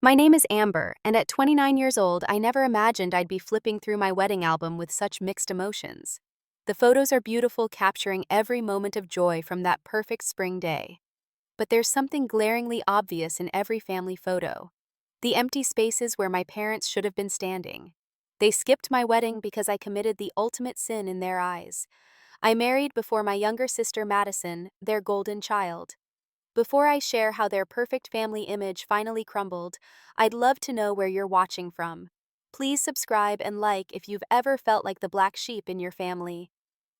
My name is Amber, and at 29 years old, I never imagined I'd be flipping through my wedding album with such mixed emotions. The photos are beautiful, capturing every moment of joy from that perfect spring day. But there's something glaringly obvious in every family photo: the empty spaces where my parents should have been standing. They skipped my wedding because I committed the ultimate sin in their eyes. I married before my younger sister Madison, their golden child. Before I share how their perfect family image finally crumbled, I'd love to know where you're watching from. Please subscribe and like if you've ever felt like the black sheep in your family.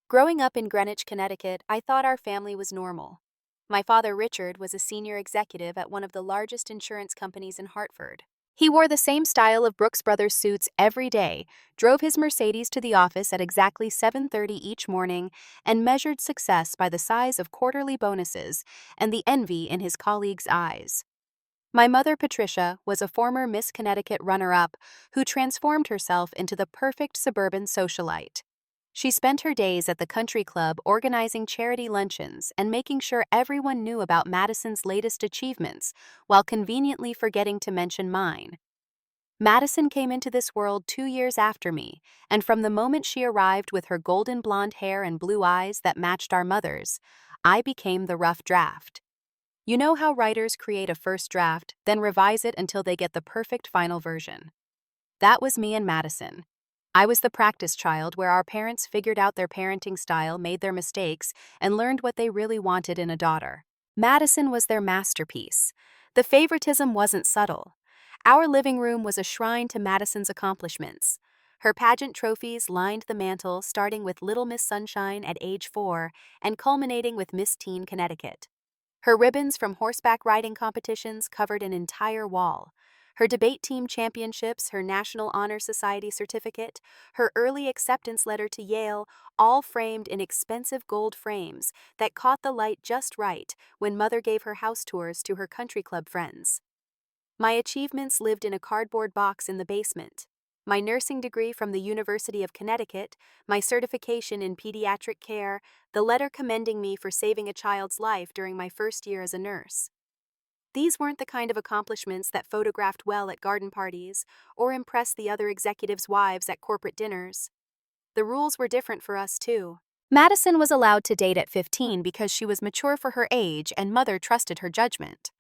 Growing up in Greenwich, Connecticut, I thought our family was normal. My father, Richard, was a senior executive at one of the largest insurance companies in Hartford. He wore the same style of Brooks Brothers suits every day, drove his Mercedes to the office at exactly 7:30 each morning, and measured success by the size of quarterly bonuses and the envy in his colleagues' eyes. My mother, Patricia, was a former Miss Connecticut runner-up who transformed herself into the perfect suburban socialite. She spent her days at the country club organizing charity luncheons and making sure everyone knew about Madison's latest achievements, while conveniently forgetting to mention mine. Madison came into this world 2 years after me, and from the moment she arrived with her golden blonde hair and blue eyes that matched our mother's, I became the rough draft. You know how writers create a first draft, then revise it until they get the perfect final version? That was me and Madison. I was the practice child where our parents figured out their parenting style, made their mistakes, and learned what they really wanted in a daughter. Madison was their masterpiece. The favoritism wasn't subtle. Our living room was a shrine to Madison's accomplishments. Her pageant trophies lined the mantel, starting with Little Miss Sunshine at age 4 and culminating with Miss Teen Connecticut. Her ribbons from horseback riding competitions covered an entire wall. Her debate team championships, her National Honor Society certificate, her early acceptance letter to Yale, all framed in expensive gold frames that caught the light just right when Mother gave her house tours to her country club friends. My achievements lived in a cardboard box in the basement. My nursing degree from the University of Connecticut, my certification in pediatric care, the letter commending me for saving a child's life during my first year as a nurse. These weren't the kind of accomplishments that photographed well at garden parties or impressed the other executives' wives at corporate dinners. The rules were different for us, too. Madison was allowed to date at 15 because she was mature for her age and Mother trusted her judgment.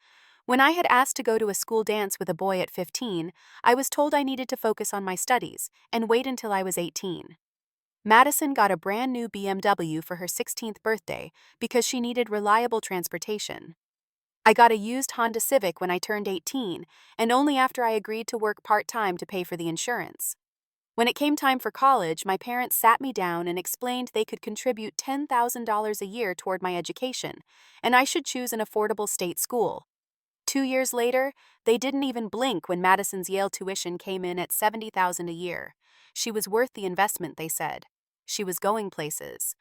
When I had asked to go to a school dance with a boy at 15, I was told I needed to focus on my studies and wait until I was 18. Madison got a brand new BMW for her 16th birthday because she needed reliable transportation. I got a used Honda Civic when I turned 18, and only after I agreed to work part-time to pay for the insurance. When it came time for college, my parents sat me down and explained they could contribute $10,000 a year toward my education, and I should choose an affordable state school. 2 years later, they didn't even blink when Madison's Yale tuition came in at $70,000 a year. She was worth the investment, they said. She was going places.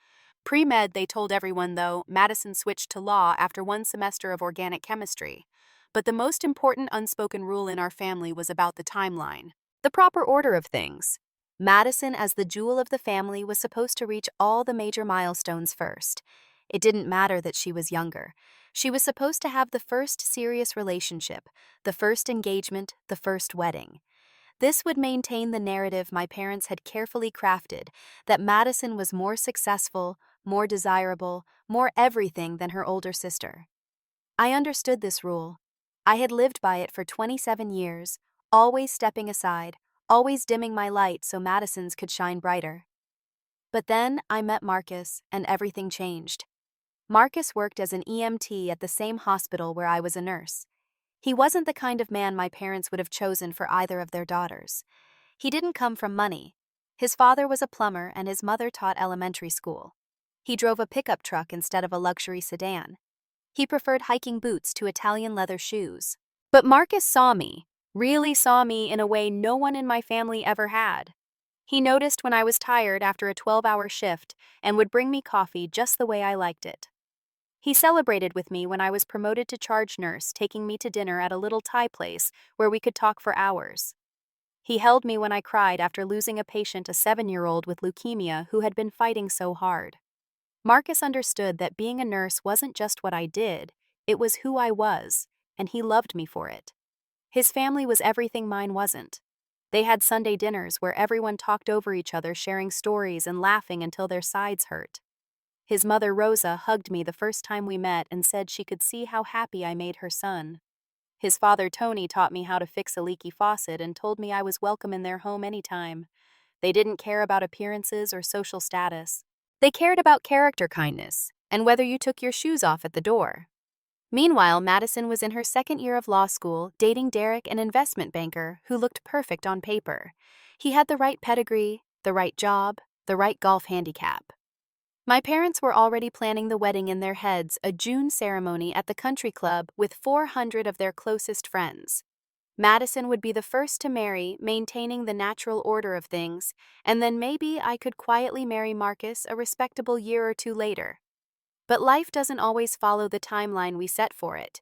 Pre-med, they told everyone, though, Madison switched to law after one semester of organic chemistry. But the most important unspoken rule in our family was about the timeline, the proper order of things. Madison, as the jewel of the family, was supposed to reach all the major milestones first. It didn't matter that she was younger. She was supposed to have the first serious relationship, the first engagement, the first wedding. This would maintain the narrative my parents had carefully crafted, that Madison was more successful, more desirable, more everything than her older sister. I understood this rule. I had lived by it for 27 years, always stepping aside, always dimming my light so Madison's could shine brighter. But then I met Marcus, and everything changed. Marcus worked as an EMT at the same hospital where I was a nurse. He wasn't the kind of man my parents would have chosen for either of their daughters. He didn't come from money. His father was a plumber and his mother taught elementary school. He drove a pickup truck instead of a luxury sedan. He preferred hiking boots to Italian leather shoes. But Marcus saw me, really saw me in a way no one in my family ever had. He noticed when I was tired after a 12-hour shift and would bring me coffee just the way I liked it. He celebrated with me when I was promoted to charge nurse, taking me to dinner at a little Thai place where we could talk for hours. He held me when I cried after losing a patient, a 7-year-old with leukemia who had been fighting so hard. Marcus understood that being a nurse wasn't just what I did, it was who I was, and he loved me for it. His family was everything mine wasn't. They had Sunday dinners where everyone talked over each other, sharing stories and laughing until their sides hurt. His mother, Rosa, hugged me the first time we met and said she could see how happy I made her son. His father, Tony, taught me how to fix a leaky faucet and told me I was welcome in their home anytime. They didn't care about appearances or social status. They cared about character, kindness, and whether you took your shoes off at the door. Meanwhile, Madison was in her second year of law school, dating Derek, an investment banker who looked perfect on paper. He had the right pedigree, the right job, the right golf handicap. My parents were already planning the wedding in their heads, a June ceremony at the country club with 400 of their closest friends. Madison would be the first to marry, maintaining the natural order of things, and then maybe I could quietly marry Marcus a respectable year or two later. But life doesn't always follow the timeline we set for it.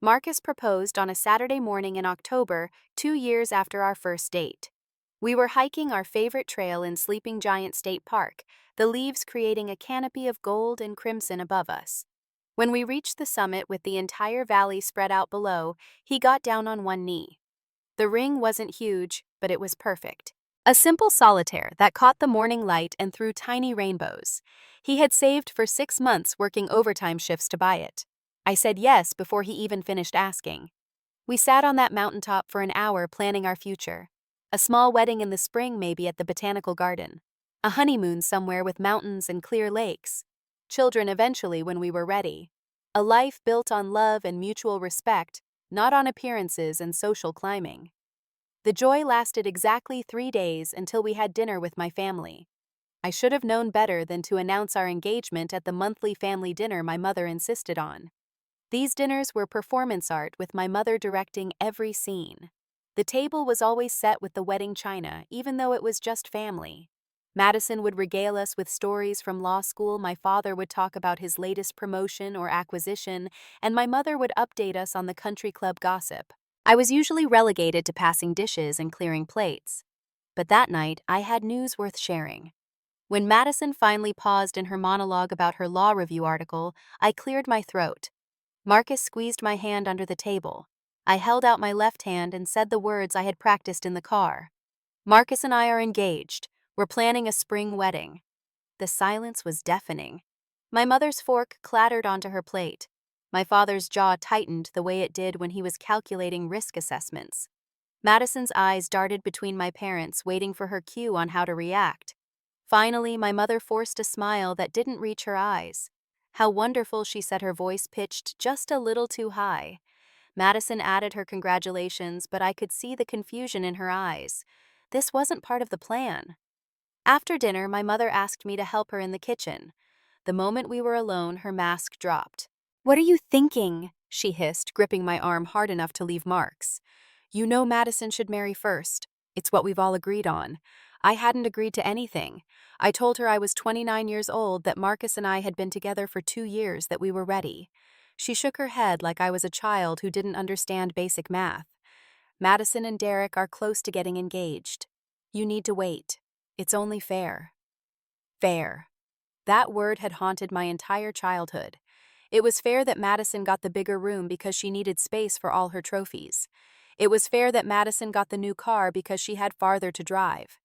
Marcus proposed on a Saturday morning in October, 2 years after our first date. We were hiking our favorite trail in Sleeping Giant State Park, the leaves creating a canopy of gold and crimson above us. When we reached the summit with the entire valley spread out below, he got down on one knee. The ring wasn't huge, but it was perfect. A simple solitaire that caught the morning light and threw tiny rainbows. He had saved for 6 months working overtime shifts to buy it. I said yes before he even finished asking. We sat on that mountaintop for an hour planning our future. A small wedding in the spring, maybe at the botanical garden. A honeymoon somewhere with mountains and clear lakes. Children eventually when we were ready. A life built on love and mutual respect, not on appearances and social climbing. The joy lasted exactly 3 days until we had dinner with my family. I should have known better than to announce our engagement at the monthly family dinner my mother insisted on. These dinners were performance art with my mother directing every scene. The table was always set with the wedding china, even though it was just family. Madison would regale us with stories from law school, my father would talk about his latest promotion or acquisition, and my mother would update us on the country club gossip. I was usually relegated to passing dishes and clearing plates. But that night, I had news worth sharing. When Madison finally paused in her monologue about her law review article, I cleared my throat. Marcus squeezed my hand under the table. I held out my left hand and said the words I had practiced in the car. Marcus and I are engaged. We're planning a spring wedding. The silence was deafening. My mother's fork clattered onto her plate. My father's jaw tightened the way it did when he was calculating risk assessments. Madison's eyes darted between my parents, waiting for her cue on how to react. Finally, my mother forced a smile that didn't reach her eyes. How wonderful, she said, her voice pitched just a little too high. Madison added her congratulations, but I could see the confusion in her eyes. This wasn't part of the plan. After dinner, my mother asked me to help her in the kitchen. The moment we were alone, her mask dropped. "What are you thinking?" she hissed, gripping my arm hard enough to leave marks. "You know Madison should marry first. It's what we've all agreed on." I hadn't agreed to anything. I told her I was 29 years old, that Marcus and I had been together for 2 years, that we were ready. She shook her head like I was a child who didn't understand basic math. "Madison and Derek are close to getting engaged. You need to wait. It's only fair." Fair. That word had haunted my entire childhood. It was fair that Madison got the bigger room because she needed space for all her trophies. It was fair that Madison got the new car because she had farther to drive.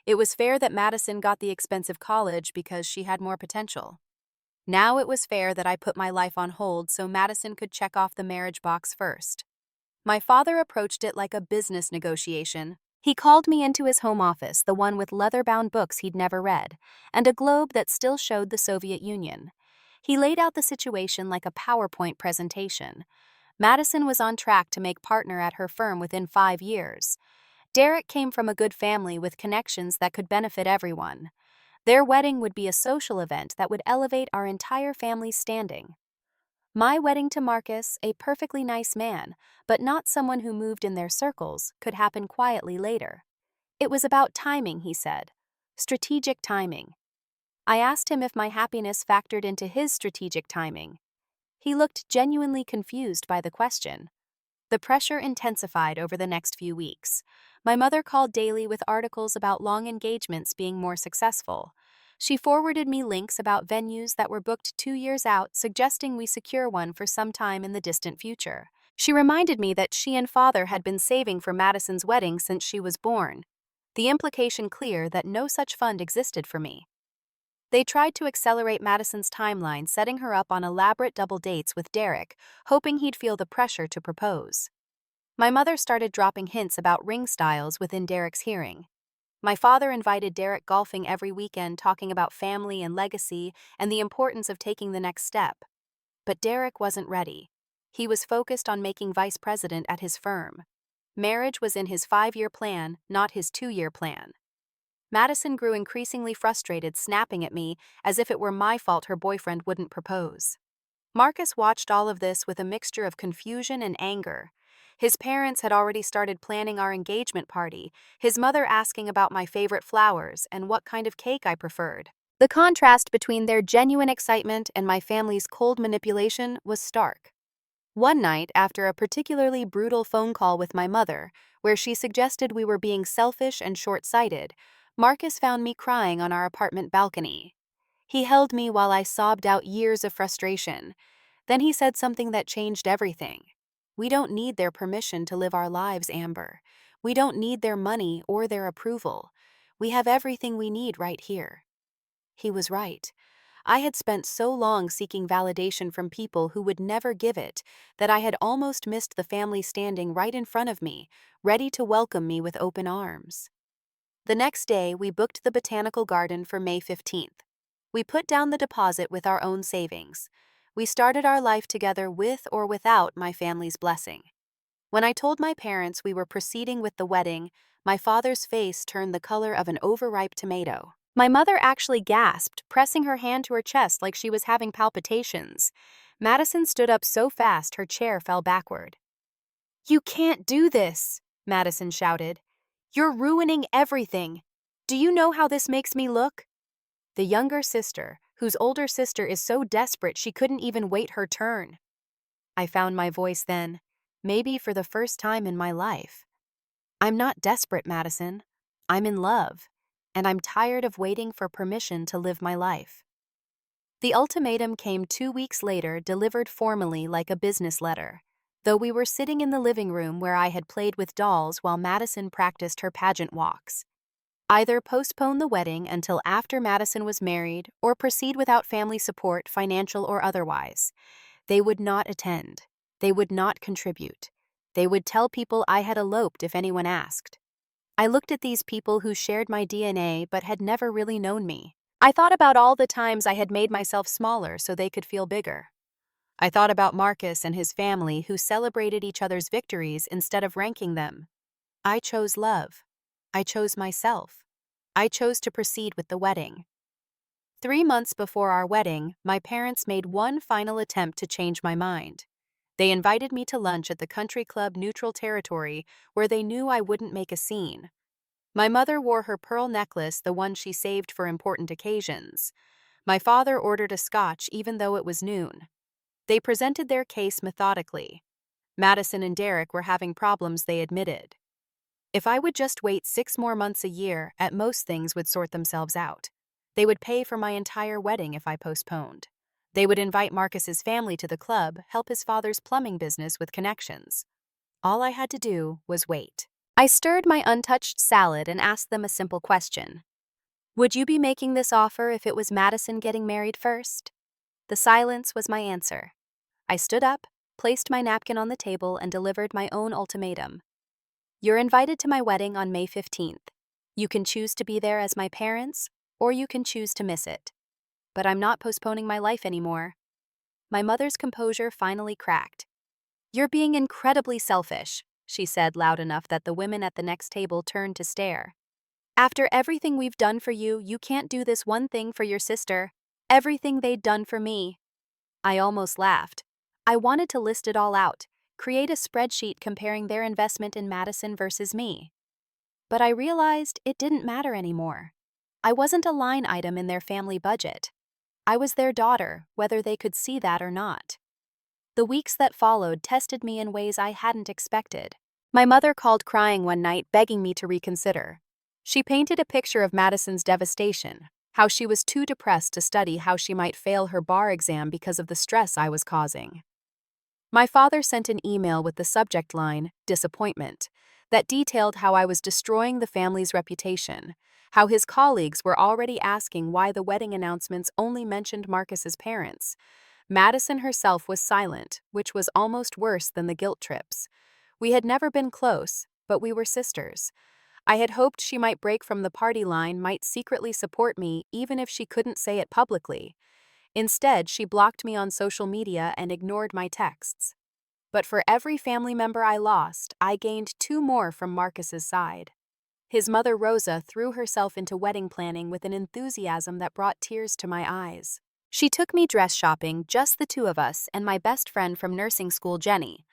It was fair that Madison got the expensive college because she had more potential. Now it was fair that I put my life on hold so Madison could check off the marriage box first. My father approached it like a business negotiation. He called me into his home office, the one with leather-bound books he'd never read, and a globe that still showed the Soviet Union. He laid out the situation like a PowerPoint presentation. Madison was on track to make partner at her firm within 5 years. Derek came from a good family with connections that could benefit everyone. Their wedding would be a social event that would elevate our entire family's standing. My wedding to Marcus, a perfectly nice man, but not someone who moved in their circles, could happen quietly later. It was about timing, he said. Strategic timing. I asked him if my happiness factored into his strategic timing. He looked genuinely confused by the question. The pressure intensified over the next few weeks. My mother called daily with articles about long engagements being more successful. She forwarded me links about venues that were booked 2 years out, suggesting we secure one for some time in the distant future. She reminded me that she and father had been saving for Madison's wedding since she was born, the implication clear that no such fund existed for me. They tried to accelerate Madison's timeline, setting her up on elaborate double dates with Derek, hoping he'd feel the pressure to propose. My mother started dropping hints about ring styles within Derek's hearing. My father invited Derek golfing every weekend, talking about family and legacy and the importance of taking the next step. But Derek wasn't ready. He was focused on making vice president at his firm. Marriage was in his 5-year plan, not his 2-year plan. Madison grew increasingly frustrated, snapping at me as if it were my fault her boyfriend wouldn't propose. Marcus watched all of this with a mixture of confusion and anger. His parents had already started planning our engagement party, his mother asking about my favorite flowers and what kind of cake I preferred. The contrast between their genuine excitement and my family's cold manipulation was stark. One night, after a particularly brutal phone call with my mother, where she suggested we were being selfish and short-sighted, Marcus found me crying on our apartment balcony. He held me while I sobbed out years of frustration. Then he said something that changed everything. "We don't need their permission to live our lives, Amber. We don't need their money or their approval. We have everything we need right here." He was right. I had spent so long seeking validation from people who would never give it that I had almost missed the family standing right in front of me, ready to welcome me with open arms. The next day, we booked the botanical garden for May 15th. We put down the deposit with our own savings. We started our life together with or without my family's blessing. When I told my parents we were proceeding with the wedding, my father's face turned the color of an overripe tomato. My mother actually gasped, pressing her hand to her chest like she was having palpitations. Madison stood up so fast her chair fell backward. "You can't do this," Madison shouted. "You're ruining everything. Do you know how this makes me look?" The younger sister, whose older sister is so desperate she couldn't even wait her turn. I found my voice then, maybe for the first time in my life. "I'm not desperate, Madison. I'm in love, and I'm tired of waiting for permission to live my life." The ultimatum came 2 weeks later, delivered formally like a business letter. Though we were sitting in the living room where I had played with dolls while Madison practiced her pageant walks. Either postpone the wedding until after Madison was married or proceed without family support, financial or otherwise. They would not attend. They would not contribute. They would tell people I had eloped if anyone asked. I looked at these people who shared my DNA but had never really known me. I thought about all the times I had made myself smaller so they could feel bigger. I thought about Marcus and his family who celebrated each other's victories instead of ranking them. I chose love. I chose myself. I chose to proceed with the wedding. 3 months before our wedding, my parents made one final attempt to change my mind. They invited me to lunch at the country club Neutral Territory, where they knew I wouldn't make a scene. My mother wore her pearl necklace, the one she saved for important occasions. My father ordered a scotch even though it was noon. They presented their case methodically. Madison and Derek were having problems, they admitted. If I would just wait 6 more months a year, at most things would sort themselves out. They would pay for my entire wedding if I postponed. They would invite Marcus's family to the club, help his father's plumbing business with connections. All I had to do was wait. I stirred my untouched salad and asked them a simple question. Would you be making this offer if it was Madison getting married first? The silence was my answer. I stood up, placed my napkin on the table, and delivered my own ultimatum. You're invited to my wedding on May 15th. You can choose to be there as my parents, or you can choose to miss it. But I'm not postponing my life anymore. My mother's composure finally cracked. You're being incredibly selfish, she said loud enough that the women at the next table turned to stare. After everything we've done for you, you can't do this one thing for your sister. Everything they'd done for me. I almost laughed. I wanted to list it all out, create a spreadsheet comparing their investment in Madison versus me. But I realized it didn't matter anymore. I wasn't a line item in their family budget. I was their daughter, whether they could see that or not. The weeks that followed tested me in ways I hadn't expected. My mother called crying one night, begging me to reconsider. She painted a picture of Madison's devastation, how she was too depressed to study, how she might fail her bar exam because of the stress I was causing. My father sent an email with the subject line, "Disappointment," that detailed how I was destroying the family's reputation, how his colleagues were already asking why the wedding announcements only mentioned Marcus's parents. Madison herself was silent, which was almost worse than the guilt trips. We had never been close, but we were sisters. I had hoped she might break from the party line, might secretly support me, even if she couldn't say it publicly. Instead, she blocked me on social media and ignored my texts. But for every family member I lost, I gained two more from Marcus's side. His mother Rosa threw herself into wedding planning with an enthusiasm that brought tears to my eyes. She took me dress shopping, just the two of us, and my best friend from nursing school, Jenny.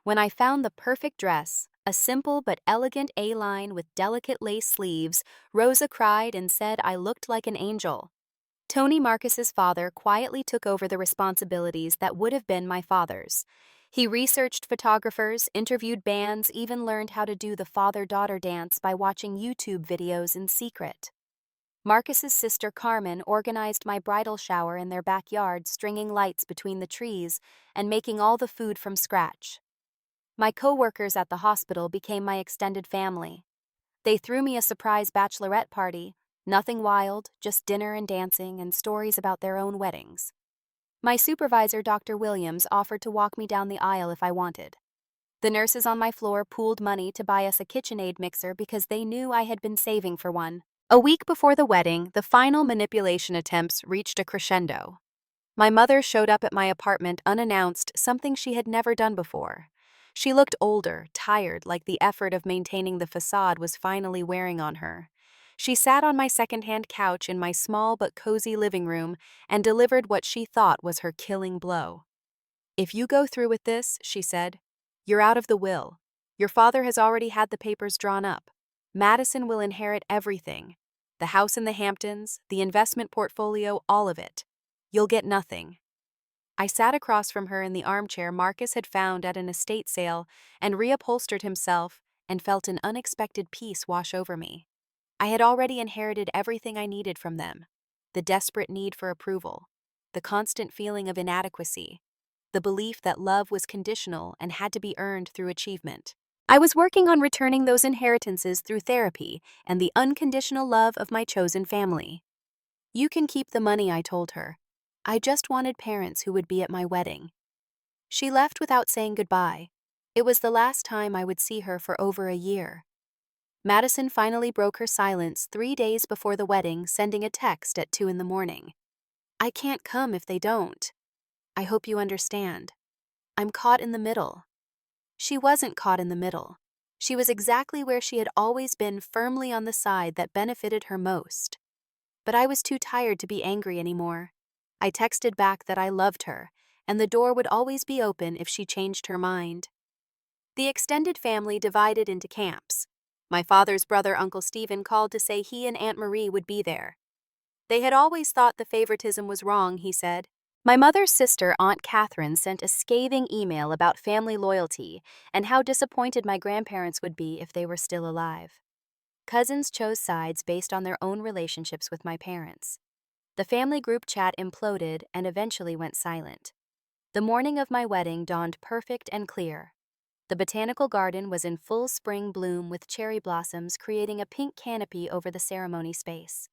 When I found the perfect dress, a simple but elegant A-line with delicate lace sleeves, Rosa cried and said I looked like an angel. Tony Marcus's father quietly took over the responsibilities that would have been my father's. He researched photographers, interviewed bands, even learned how to do the father-daughter dance by watching YouTube videos in secret. Marcus's sister Carmen organized my bridal shower in their backyard, stringing lights between the trees and making all the food from scratch. My co-workers at the hospital became my extended family. They threw me a surprise bachelorette party, nothing wild, just dinner and dancing and stories about their own weddings. My supervisor, Dr. Williams, offered to walk me down the aisle if I wanted. The nurses on my floor pooled money to buy us a KitchenAid mixer because they knew I had been saving for one. A week before the wedding, the final manipulation attempts reached a crescendo. My mother showed up at my apartment unannounced, something she had never done before. She looked older, tired, like the effort of maintaining the facade was finally wearing on her. She sat on my second-hand couch in my small but cozy living room and delivered what she thought was her killing blow. "If you go through with this," she said, "you're out of the will. Your father has already had the papers drawn up. Madison will inherit everything. The house in the Hamptons, the investment portfolio, all of it. You'll get nothing." I sat across from her in the armchair Marcus had found at an estate sale and reupholstered himself and felt an unexpected peace wash over me. I had already inherited everything I needed from them: the desperate need for approval, the constant feeling of inadequacy, the belief that love was conditional and had to be earned through achievement. I was working on returning those inheritances through therapy and the unconditional love of my chosen family. "You can keep the money," I told her. "I just wanted parents who would be at my wedding." She left without saying goodbye. It was the last time I would see her for over a year. Madison finally broke her silence 3 days before the wedding, sending a text at 2 in the morning. "I can't come if they don't. I hope you understand. I'm caught in the middle." She wasn't caught in the middle. She was exactly where she had always been, firmly on the side that benefited her most. But I was too tired to be angry anymore. I texted back that I loved her, and the door would always be open if she changed her mind. The extended family divided into camps. My father's brother, Uncle Stephen, called to say he and Aunt Marie would be there. They had always thought the favoritism was wrong, he said. My mother's sister, Aunt Catherine, sent a scathing email about family loyalty and how disappointed my grandparents would be if they were still alive. Cousins chose sides based on their own relationships with my parents. The family group chat imploded and eventually went silent. The morning of my wedding dawned perfect and clear. The botanical garden was in full spring bloom with cherry blossoms creating a pink canopy over the ceremony space.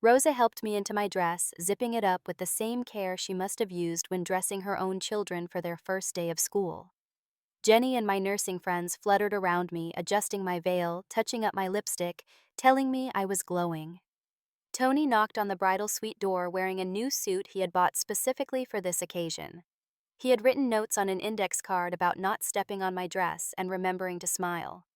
Rosa helped me into my dress, zipping it up with the same care she must have used when dressing her own children for their first day of school. Jenny and my nursing friends fluttered around me, adjusting my veil, touching up my lipstick, telling me I was glowing. Tony knocked on the bridal suite door wearing a new suit he had bought specifically for this occasion. He had written notes on an index card about not stepping on my dress and remembering to smile.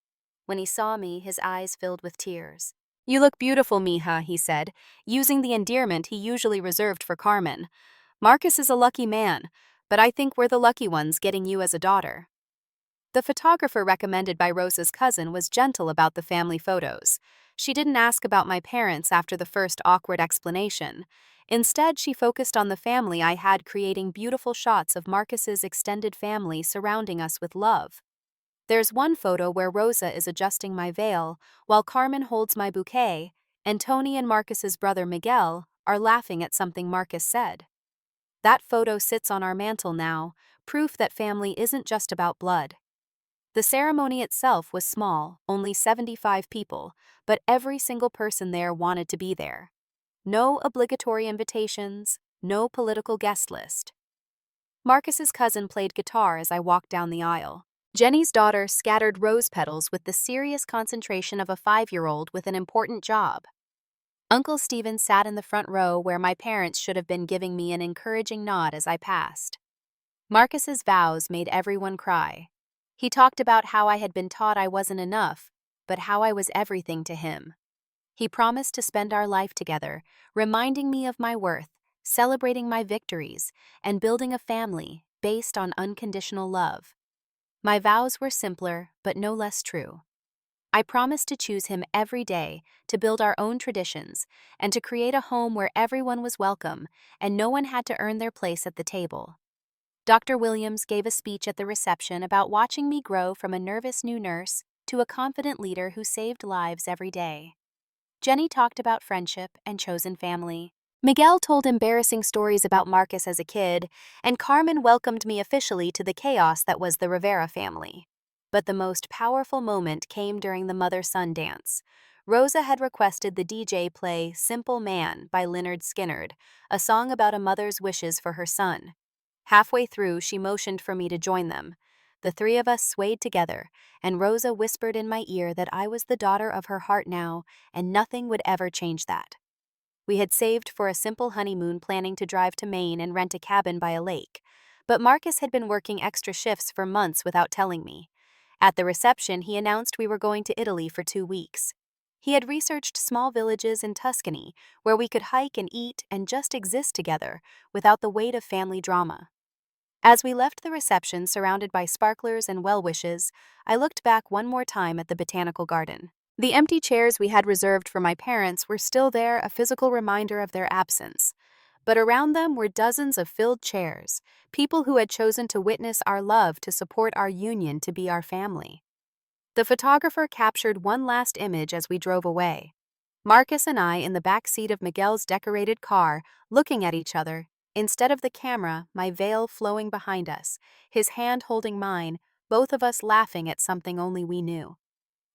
When he saw me, his eyes filled with tears. "You look beautiful, mija," he said, using the endearment he usually reserved for Carmen. "Marcus is a lucky man, but I think we're the lucky ones getting you as a daughter." The photographer recommended by Rosa's cousin was gentle about the family photos. She didn't ask about my parents after the first awkward explanation. Instead, she focused on the family I had, creating beautiful shots of Marcus's extended family surrounding us with love. There's one photo where Rosa is adjusting my veil, while Carmen holds my bouquet, and Tony and Marcus's brother Miguel are laughing at something Marcus said. That photo sits on our mantle now, proof that family isn't just about blood. The ceremony itself was small, only 75 people, but every single person there wanted to be there. No obligatory invitations, no political guest list. Marcus's cousin played guitar as I walked down the aisle. Jenny's daughter scattered rose petals with the serious concentration of a 5-year-old with an important job. Uncle Stephen sat in the front row where my parents should have been giving me an encouraging nod as I passed. Marcus's vows made everyone cry. He talked about how I had been taught I wasn't enough, but how I was everything to him. He promised to spend our life together, reminding me of my worth, celebrating my victories, and building a family based on unconditional love. My vows were simpler, but no less true. I promised to choose him every day, to build our own traditions, and to create a home where everyone was welcome and no one had to earn their place at the table. Dr. Williams gave a speech at the reception about watching me grow from a nervous new nurse to a confident leader who saved lives every day. Jenny talked about friendship and chosen family. Miguel told embarrassing stories about Marcus as a kid, and Carmen welcomed me officially to the chaos that was the Rivera family. But the most powerful moment came during the mother-son dance. Rosa had requested the DJ play "Simple Man" by Lynyrd Skynyrd, a song about a mother's wishes for her son. Halfway through, she motioned for me to join them. The three of us swayed together, and Rosa whispered in my ear that I was the daughter of her heart now, and nothing would ever change that. We had saved for a simple honeymoon, planning to drive to Maine and rent a cabin by a lake. But Marcus had been working extra shifts for months without telling me. At the reception, he announced we were going to Italy for 2 weeks. He had researched small villages in Tuscany where we could hike and eat and just exist together without the weight of family drama. As we left the reception surrounded by sparklers and well-wishes, I looked back one more time at the botanical garden. The empty chairs we had reserved for my parents were still there, a physical reminder of their absence. But around them were dozens of filled chairs, people who had chosen to witness our love, to support our union, to be our family. The photographer captured one last image as we drove away. Marcus and I in the back seat of Miguel's decorated car, looking at each other. Instead of the camera, my veil flowing behind us, his hand holding mine, both of us laughing at something only we knew.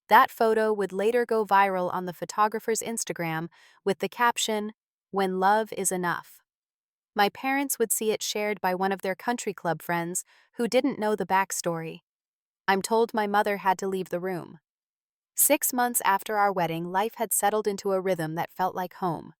That photo would later go viral on the photographer's Instagram with the caption, "When love is enough." My parents would see it shared by one of their country club friends who didn't know the backstory. I'm told my mother had to leave the room. 6 months after our wedding, life had settled into a rhythm that felt like home.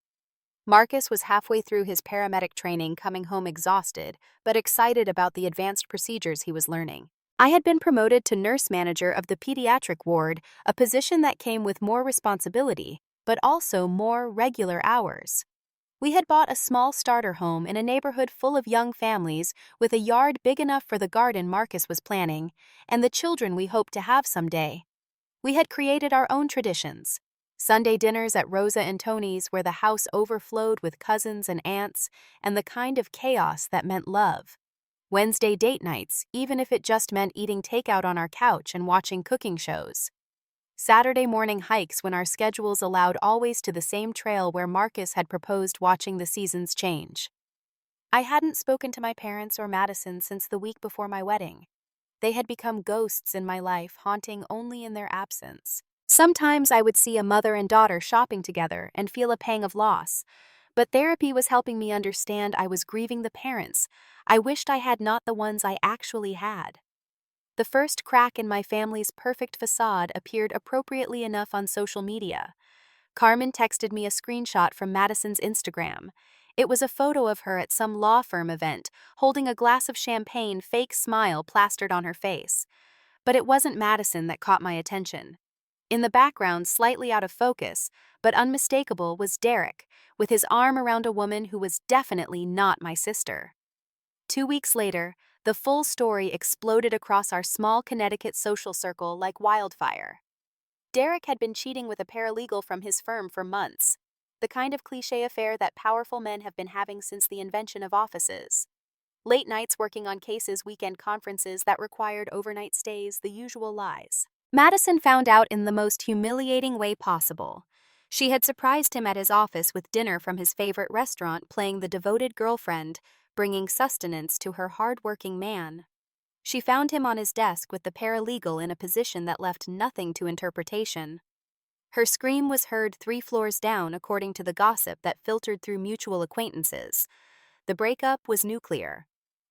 Marcus was halfway through his paramedic training, coming home exhausted, but excited about the advanced procedures he was learning. I had been promoted to nurse manager of the pediatric ward, a position that came with more responsibility, but also more regular hours. We had bought a small starter home in a neighborhood full of young families with a yard big enough for the garden Marcus was planning, and the children we hoped to have someday. We had created our own traditions. Sunday dinners at Rosa and Tony's, where the house overflowed with cousins and aunts, and the kind of chaos that meant love. Wednesday date nights, even if it just meant eating takeout on our couch and watching cooking shows. Saturday morning hikes when our schedules allowed, always to the same trail where Marcus had proposed, watching the seasons change. I hadn't spoken to my parents or Madison since the week before my wedding. They had become ghosts in my life, haunting only in their absence. Sometimes I would see a mother and daughter shopping together and feel a pang of loss, but therapy was helping me understand I was grieving the parents I wished I had, not the ones I actually had. The first crack in my family's perfect facade appeared appropriately enough on social media. Carmen texted me a screenshot from Madison's Instagram. It was a photo of her at some law firm event, holding a glass of champagne, fake smile plastered on her face. But it wasn't Madison that caught my attention. In the background, slightly out of focus, but unmistakable, was Derek, with his arm around a woman who was definitely not my sister. 2 weeks later, the full story exploded across our small Connecticut social circle like wildfire. Derek had been cheating with a paralegal from his firm for months, the kind of cliché affair that powerful men have been having since the invention of offices. Late nights working on cases, weekend conferences that required overnight stays, the usual lies. Madison found out in the most humiliating way possible. She had surprised him at his office with dinner from his favorite restaurant, playing the devoted girlfriend, bringing sustenance to her hard-working man. She found him on his desk with the paralegal in a position that left nothing to interpretation. Her scream was heard 3 floors down according to the gossip that filtered through mutual acquaintances. The breakup was nuclear.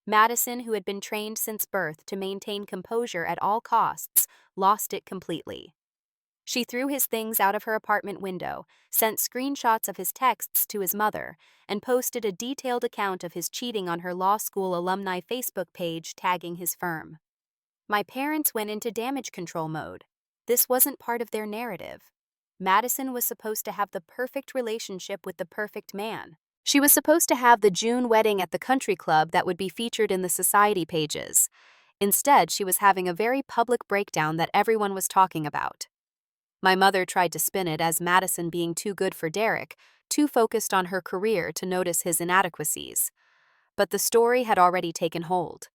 Madison, who had been trained since birth to maintain composure at all costs, lost it completely. She threw his things out of her apartment window, sent screenshots of his texts to his mother, and posted a detailed account of his cheating on her law school alumni Facebook page tagging his firm. My parents went into damage control mode. This wasn't part of their narrative. Madison was supposed to have the perfect relationship with the perfect man. She was supposed to have the June wedding at the country club that would be featured in the society pages. Instead, she was having a very public breakdown that everyone was talking about. My mother tried to spin it as Madison being too good for Derek, too focused on her career to notice his inadequacies. But the story had already taken hold.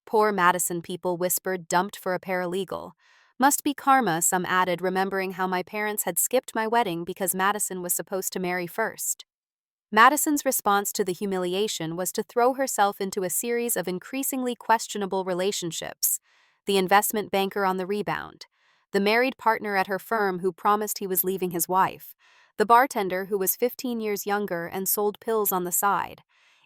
Poor Madison, people whispered, dumped for a paralegal. Must be karma, some added, remembering how my parents had skipped my wedding because Madison was supposed to marry first. Madison's response to the humiliation was to throw herself into a series of increasingly questionable relationships. The investment banker on the rebound, the married partner at her firm who promised he was leaving his wife, the bartender who was 15 years younger and sold pills on the side.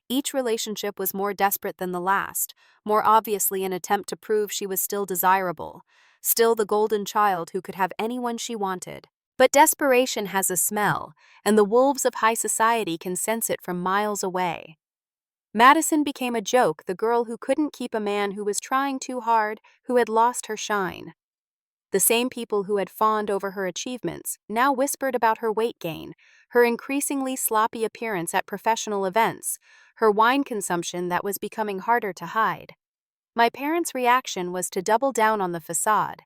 Each relationship was more desperate than the last, more obviously an attempt to prove she was still desirable, still the golden child who could have anyone she wanted. But desperation has a smell, and the wolves of high society can sense it from miles away. Madison became a joke, the girl who couldn't keep a man who was trying too hard, who had lost her shine. The same people who had fawned over her achievements now whispered about her weight gain, her increasingly sloppy appearance at professional events, her wine consumption that was becoming harder to hide. My parents' reaction was to double down on the facade.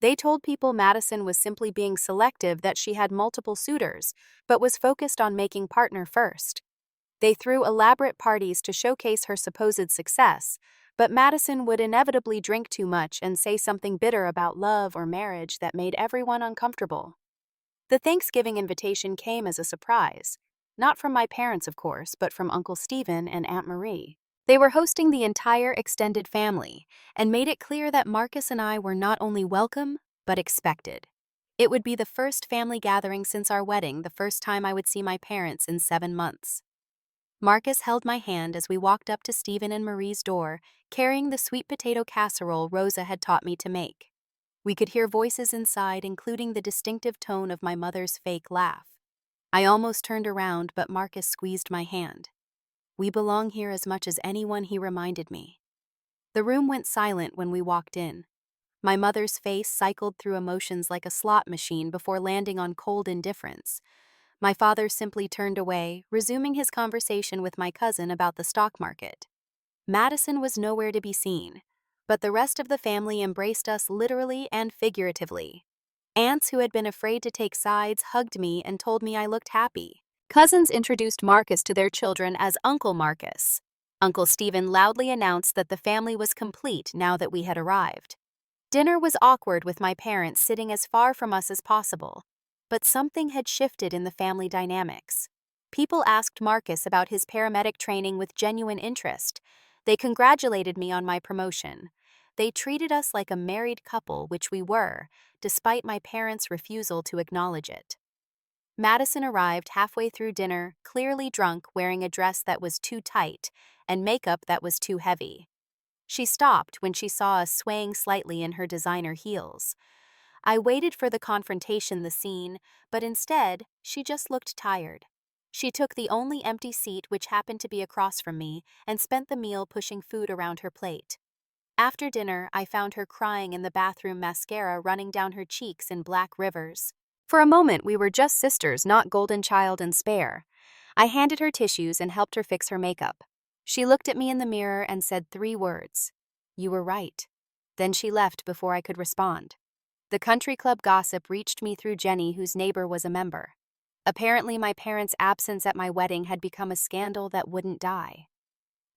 They told people Madison was simply being selective, that she had multiple suitors, but was focused on making partner first. They threw elaborate parties to showcase her supposed success, but Madison would inevitably drink too much and say something bitter about love or marriage that made everyone uncomfortable. The Thanksgiving invitation came as a surprise. Not from my parents, of course, but from Uncle Stephen and Aunt Marie. They were hosting the entire extended family and made it clear that Marcus and I were not only welcome, but expected. It would be the first family gathering since our wedding, the first time I would see my parents in 7 months. Marcus held my hand as we walked up to Stephen and Marie's door, carrying the sweet potato casserole Rosa had taught me to make. We could hear voices inside, including the distinctive tone of my mother's fake laugh. I almost turned around, but Marcus squeezed my hand. "We belong here as much as anyone," he reminded me. The room went silent when we walked in. My mother's face cycled through emotions like a slot machine before landing on cold indifference. My father simply turned away, resuming his conversation with my cousin about the stock market. Madison was nowhere to be seen, but the rest of the family embraced us literally and figuratively. Aunts who had been afraid to take sides hugged me and told me I looked happy. Cousins introduced Marcus to their children as Uncle Marcus. Uncle Stephen loudly announced that the family was complete now that we had arrived. Dinner was awkward with my parents sitting as far from us as possible. But something had shifted in the family dynamics. People asked Marcus about his paramedic training with genuine interest. They congratulated me on my promotion. They treated us like a married couple, which we were, despite my parents' refusal to acknowledge it. Madison arrived halfway through dinner, clearly drunk, wearing a dress that was too tight and makeup that was too heavy. She stopped when she saw us swaying slightly in her designer heels. I waited for the confrontation, the scene, but instead, she just looked tired. She took the only empty seat, which happened to be across from me, and spent the meal pushing food around her plate. After dinner, I found her crying in the bathroom, mascara running down her cheeks in black rivers. For a moment, we were just sisters, not golden child and spare. I handed her tissues and helped her fix her makeup. She looked at me in the mirror and said 3 words. "You were right." Then she left before I could respond. The country club gossip reached me through Jenny, whose neighbor was a member. Apparently, my parents' absence at my wedding had become a scandal that wouldn't die.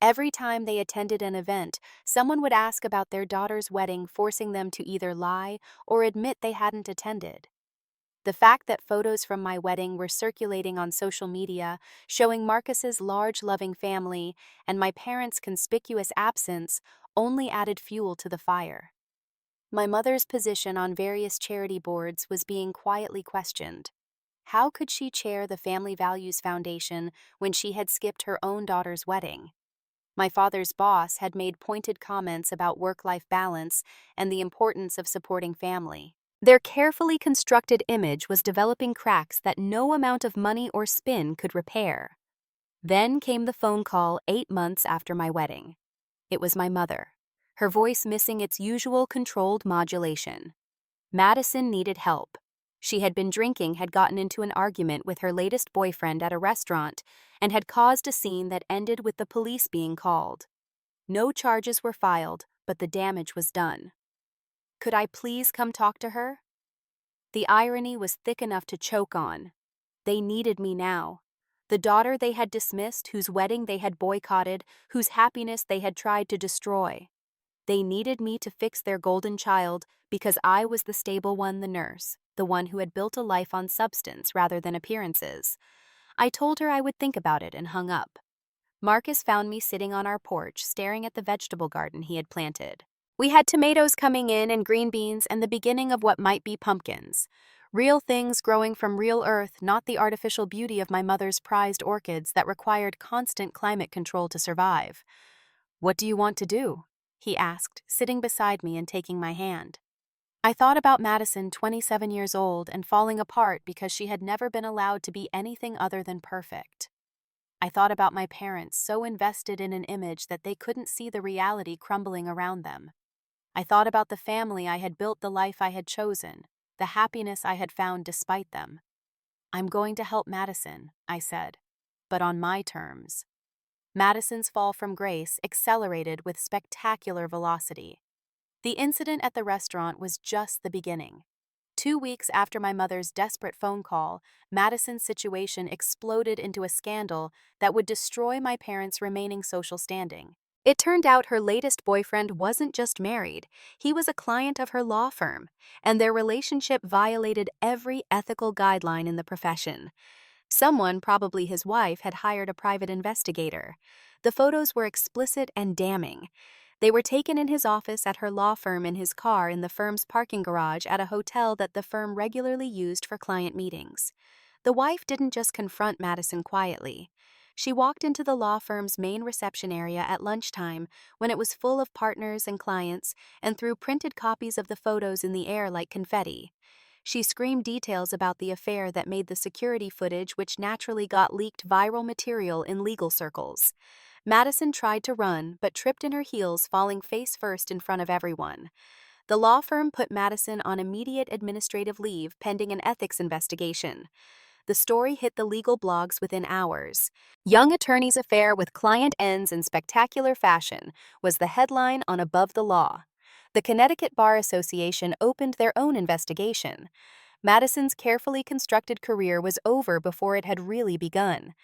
Every time they attended an event, someone would ask about their daughter's wedding, forcing them to either lie or admit they hadn't attended. The fact that photos from my wedding were circulating on social media, showing Marcus's large, loving family and my parents' conspicuous absence, only added fuel to the fire. My mother's position on various charity boards was being quietly questioned. How could she chair the Family Values Foundation when she had skipped her own daughter's wedding? My father's boss had made pointed comments about work-life balance and the importance of supporting family. Their carefully constructed image was developing cracks that no amount of money or spin could repair. Then came the phone call 8 months after my wedding. It was my mother, her voice missing its usual controlled modulation. Madison needed help. She had been drinking, had gotten into an argument with her latest boyfriend at a restaurant, and had caused a scene that ended with the police being called. No charges were filed, but the damage was done. Could I please come talk to her? The irony was thick enough to choke on. They needed me now. The daughter they had dismissed, whose wedding they had boycotted, whose happiness they had tried to destroy. They needed me to fix their golden child because I was the stable one, the nurse, the one who had built a life on substance rather than appearances. I told her I would think about it and hung up. Marcus found me sitting on our porch staring at the vegetable garden he had planted. We had tomatoes coming in and green beans and the beginning of what might be pumpkins. Real things growing from real earth, not the artificial beauty of my mother's prized orchids that required constant climate control to survive. "What do you want to do?" he asked, sitting beside me and taking my hand. I thought about Madison, 27 years old, and falling apart because she had never been allowed to be anything other than perfect. I thought about my parents, so invested in an image that they couldn't see the reality crumbling around them. I thought about the family I had built, the life I had chosen, the happiness I had found despite them. "I'm going to help Madison," I said, "but on my terms." Madison's fall from grace accelerated with spectacular velocity. The incident at the restaurant was just the beginning. 2 weeks after my mother's desperate phone call, Madison's situation exploded into a scandal that would destroy my parents' remaining social standing. It turned out her latest boyfriend wasn't just married, he was a client of her law firm, and their relationship violated every ethical guideline in the profession. Someone, probably his wife, had hired a private investigator. The photos were explicit and damning. They were taken in his office at her law firm, in his car in the firm's parking garage at a hotel that the firm regularly used for client meetings. The wife didn't just confront Madison quietly. She walked into the law firm's main reception area at lunchtime when it was full of partners and clients and threw printed copies of the photos in the air like confetti. She screamed details about the affair that made the security footage, which naturally got leaked, viral material in legal circles. Madison tried to run, but tripped in her heels, falling face first in front of everyone. The law firm put Madison on immediate administrative leave pending an ethics investigation. The story hit the legal blogs within hours. "Young attorney's affair with client ends in spectacular fashion" was the headline on Above the Law. The Connecticut Bar Association opened their own investigation. Madison's carefully constructed career was over before it had really begun.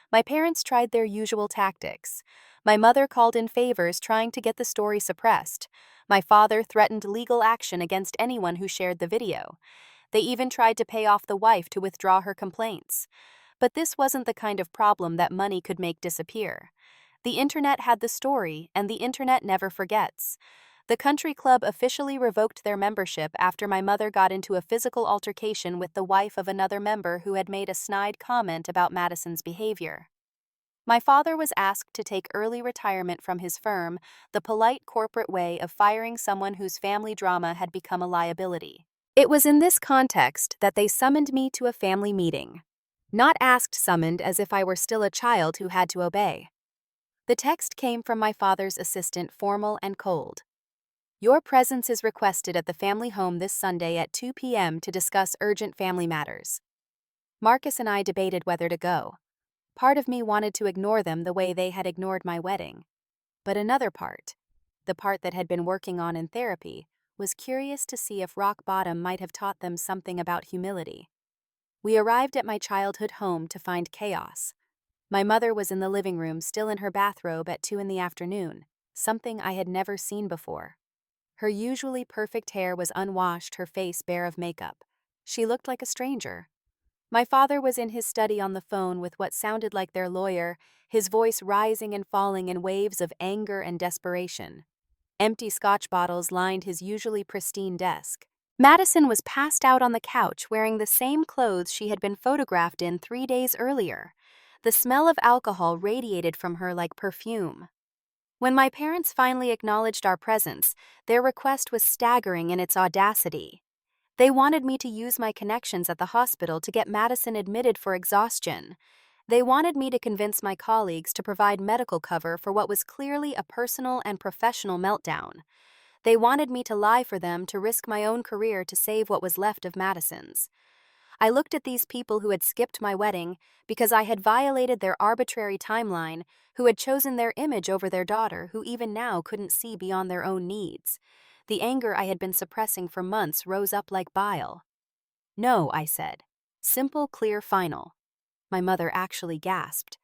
My parents tried their usual tactics. My mother called in favors, trying to get the story suppressed. My father threatened legal action against anyone who shared the video. They even tried to pay off the wife to withdraw her complaints. But this wasn't the kind of problem that money could make disappear. The internet had the story, and the internet never forgets. The country club officially revoked their membership after my mother got into a physical altercation with the wife of another member who had made a snide comment about Madison's behavior. My father was asked to take early retirement from his firm, the polite corporate way of firing someone whose family drama had become a liability. It was in this context that they summoned me to a family meeting. Not asked, summoned as if I were still a child who had to obey. The text came from my father's assistant, formal and cold. "Your presence is requested at the family home this Sunday at 2 p.m. to discuss urgent family matters." Marcus and I debated whether to go. Part of me wanted to ignore them the way they had ignored my wedding. But another part, the part that had been working on in therapy, was curious to see if rock bottom might have taught them something about humility. We arrived at my childhood home to find chaos. My mother was in the living room, still in her bathrobe at 2 in the afternoon, something I had never seen before. Her usually perfect hair was unwashed, her face bare of makeup. She looked like a stranger. My father was in his study on the phone with what sounded like their lawyer, his voice rising and falling in waves of anger and desperation. Empty scotch bottles lined his usually pristine desk. Madison was passed out on the couch wearing the same clothes she had been photographed in 3 days earlier. The smell of alcohol radiated from her like perfume. When my parents finally acknowledged our presence, their request was staggering in its audacity. They wanted me to use my connections at the hospital to get Madison admitted for exhaustion. They wanted me to convince my colleagues to provide medical cover for what was clearly a personal and professional meltdown. They wanted me to lie for them to risk my own career to save what was left of Madison's. I looked at these people who had skipped my wedding because I had violated their arbitrary timeline, who had chosen their image over their daughter, who even now couldn't see beyond their own needs. The anger I had been suppressing for months rose up like bile. "No," I said. Simple, clear, final. My mother actually gasped.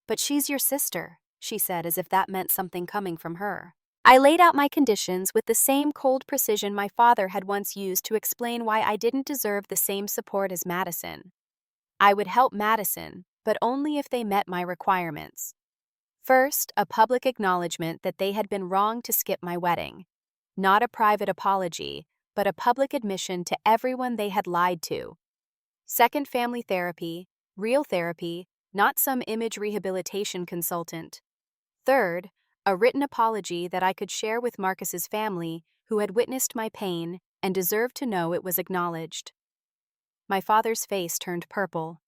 "But she's your sister," she said, as if that meant something coming from her. I laid out my conditions with the same cold precision my father had once used to explain why I didn't deserve the same support as Madison. I would help Madison, but only if they met my requirements. First, a public acknowledgement that they had been wrong to skip my wedding. Not a private apology, but a public admission to everyone they had lied to. Second, family therapy, real therapy, not some image rehabilitation consultant. Third, a written apology that I could share with Marcus's family, who had witnessed my pain and deserved to know it was acknowledged. My father's face turned purple.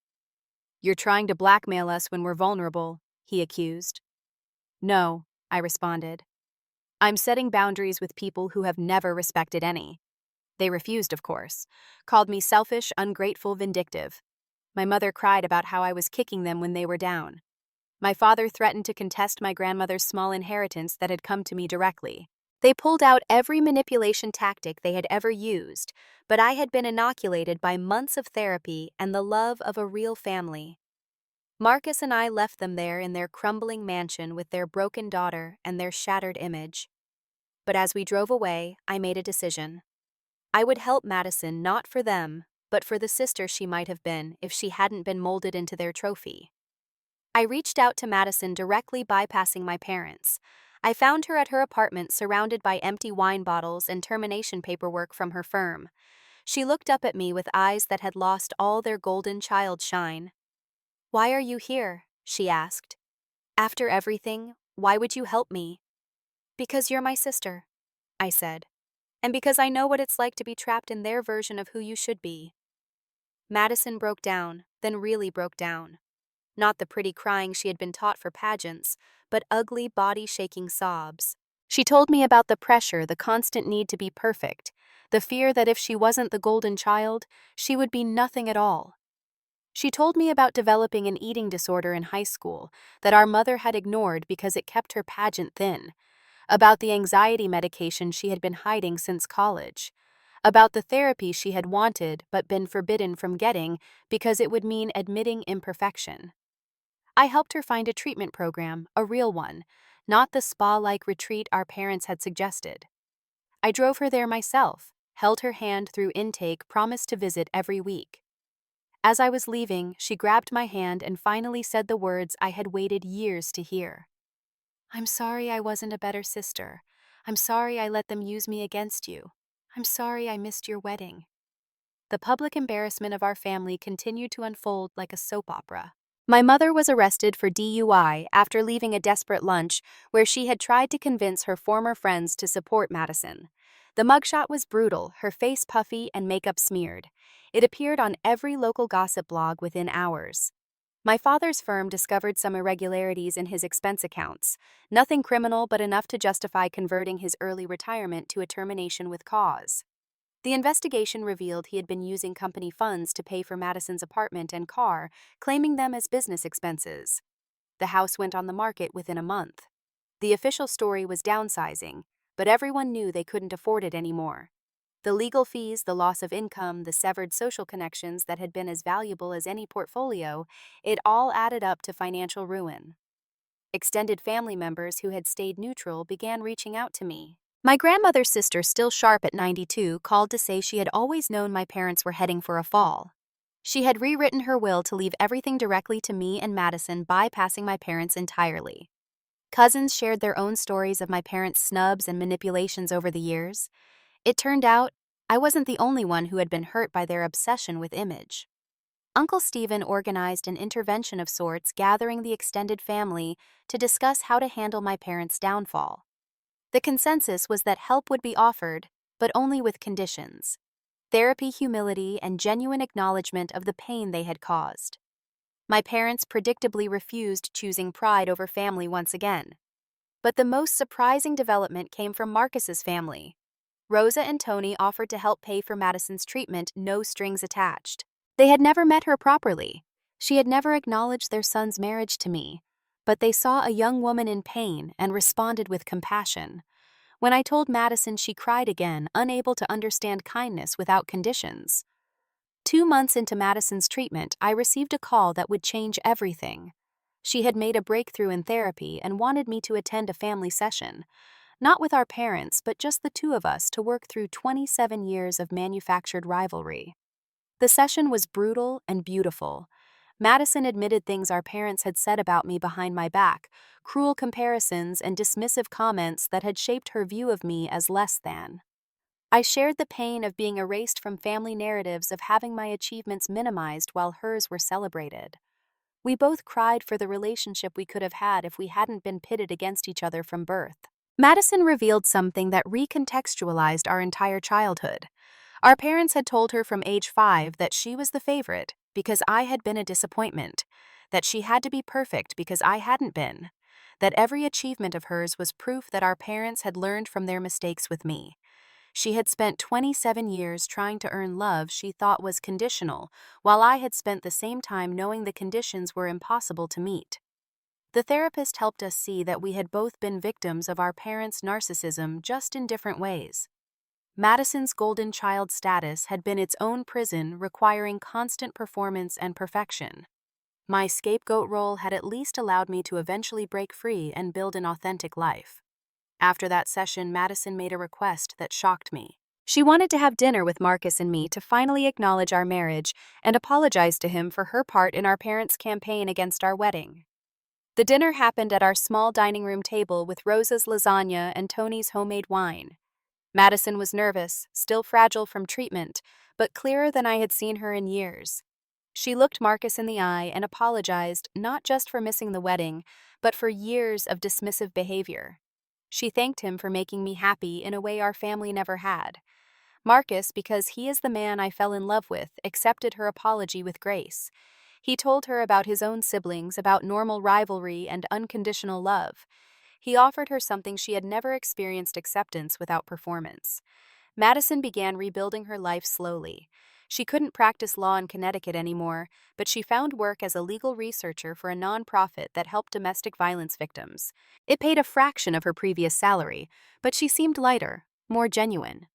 "You're trying to blackmail us when we're vulnerable," he accused. "No," I responded. "I'm setting boundaries with people who have never respected any." They refused, of course, called me selfish, ungrateful, vindictive. My mother cried about how I was kicking them when they were down. My father threatened to contest my grandmother's small inheritance that had come to me directly. They pulled out every manipulation tactic they had ever used, but I had been inoculated by months of therapy and the love of a real family. Marcus and I left them there in their crumbling mansion with their broken daughter and their shattered image. But as we drove away, I made a decision. I would help Madison not for them, but for the sister she might have been if she hadn't been molded into their trophy. I reached out to Madison directly, bypassing my parents. I found her at her apartment surrounded by empty wine bottles and termination paperwork from her firm. She looked up at me with eyes that had lost all their golden child shine. "Why are you here?" she asked. "After everything, why would you help me?" "Because you're my sister," I said. "And because I know what it's like to be trapped in their version of who you should be." Madison broke down, then really broke down. Not the pretty crying she had been taught for pageants, but ugly, body-shaking sobs. She told me about the pressure, the constant need to be perfect, the fear that if she wasn't the golden child, she would be nothing at all. She told me about developing an eating disorder in high school that our mother had ignored because it kept her pageant thin, about the anxiety medication she had been hiding since college, about the therapy she had wanted but been forbidden from getting because it would mean admitting imperfection. I helped her find a treatment program, a real one, not the spa-like retreat our parents had suggested. I drove her there myself, held her hand through intake, promised to visit every week. As I was leaving, she grabbed my hand and finally said the words I had waited years to hear. "I'm sorry I wasn't a better sister. I'm sorry I let them use me against you. I'm sorry I missed your wedding." The public embarrassment of our family continued to unfold like a soap opera. My mother was arrested for DUI after leaving a desperate lunch where she had tried to convince her former friends to support Madison. The mugshot was brutal, her face puffy and makeup smeared. It appeared on every local gossip blog within hours. My father's firm discovered some irregularities in his expense accounts, nothing criminal but enough to justify converting his early retirement to a termination with cause. The investigation revealed he had been using company funds to pay for Madison's apartment and car, claiming them as business expenses. The house went on the market within a month. The official story was downsizing, but everyone knew they couldn't afford it anymore. The legal fees, the loss of income, the severed social connections that had been as valuable as any portfolio, it all added up to financial ruin. Extended family members who had stayed neutral began reaching out to me. My grandmother's sister, still sharp at 92, called to say she had always known my parents were heading for a fall. She had rewritten her will to leave everything directly to me and Madison, bypassing my parents entirely. Cousins shared their own stories of my parents' snubs and manipulations over the years. It turned out I wasn't the only one who had been hurt by their obsession with image. Uncle Stephen organized an intervention of sorts, gathering the extended family to discuss how to handle my parents' downfall. The consensus was that help would be offered, but only with conditions: therapy, humility, and genuine acknowledgement of the pain they had caused. My parents predictably refused, choosing pride over family once again. But the most surprising development came from Marcus's family. Rosa and Tony offered to help pay for Madison's treatment, no strings attached. They had never met her properly. She had never acknowledged their son's marriage to me. But they saw a young woman in pain and responded with compassion. When I told Madison, she cried again, unable to understand kindness without conditions. 2 months into Madison's treatment, I received a call that would change everything. She had made a breakthrough in therapy and wanted me to attend a family session. Not with our parents, but just the two of us, to work through 27 years of manufactured rivalry. The session was brutal and beautiful. Madison admitted things our parents had said about me behind my back, cruel comparisons and dismissive comments that had shaped her view of me as less than. I shared the pain of being erased from family narratives, of having my achievements minimized while hers were celebrated. We both cried for the relationship we could have had if we hadn't been pitted against each other from birth. Madison revealed something that recontextualized our entire childhood. Our parents had told her from age 5 that she was the favorite because I had been a disappointment, that she had to be perfect because I hadn't been, that every achievement of hers was proof that our parents had learned from their mistakes with me. She had spent 27 years trying to earn love she thought was conditional, while I had spent the same time knowing the conditions were impossible to meet. The therapist helped us see that we had both been victims of our parents' narcissism, just in different ways. Madison's golden child status had been its own prison, requiring constant performance and perfection. My scapegoat role had at least allowed me to eventually break free and build an authentic life. After that session, Madison made a request that shocked me. She wanted to have dinner with Marcus and me to finally acknowledge our marriage and apologize to him for her part in our parents' campaign against our wedding. The dinner happened at our small dining room table with Rosa's lasagna and Tony's homemade wine. Madison was nervous, still fragile from treatment, but clearer than I had seen her in years. She looked Marcus in the eye and apologized, not just for missing the wedding, but for years of dismissive behavior. She thanked him for making me happy in a way our family never had. Marcus, because he is the man I fell in love with, accepted her apology with grace. He told her about his own siblings, about normal rivalry and unconditional love. He offered her something she had never experienced: acceptance without performance. Madison began rebuilding her life slowly. She couldn't practice law in Connecticut anymore, but she found work as a legal researcher for a nonprofit that helped domestic violence victims. It paid a fraction of her previous salary, but she seemed lighter, more genuine.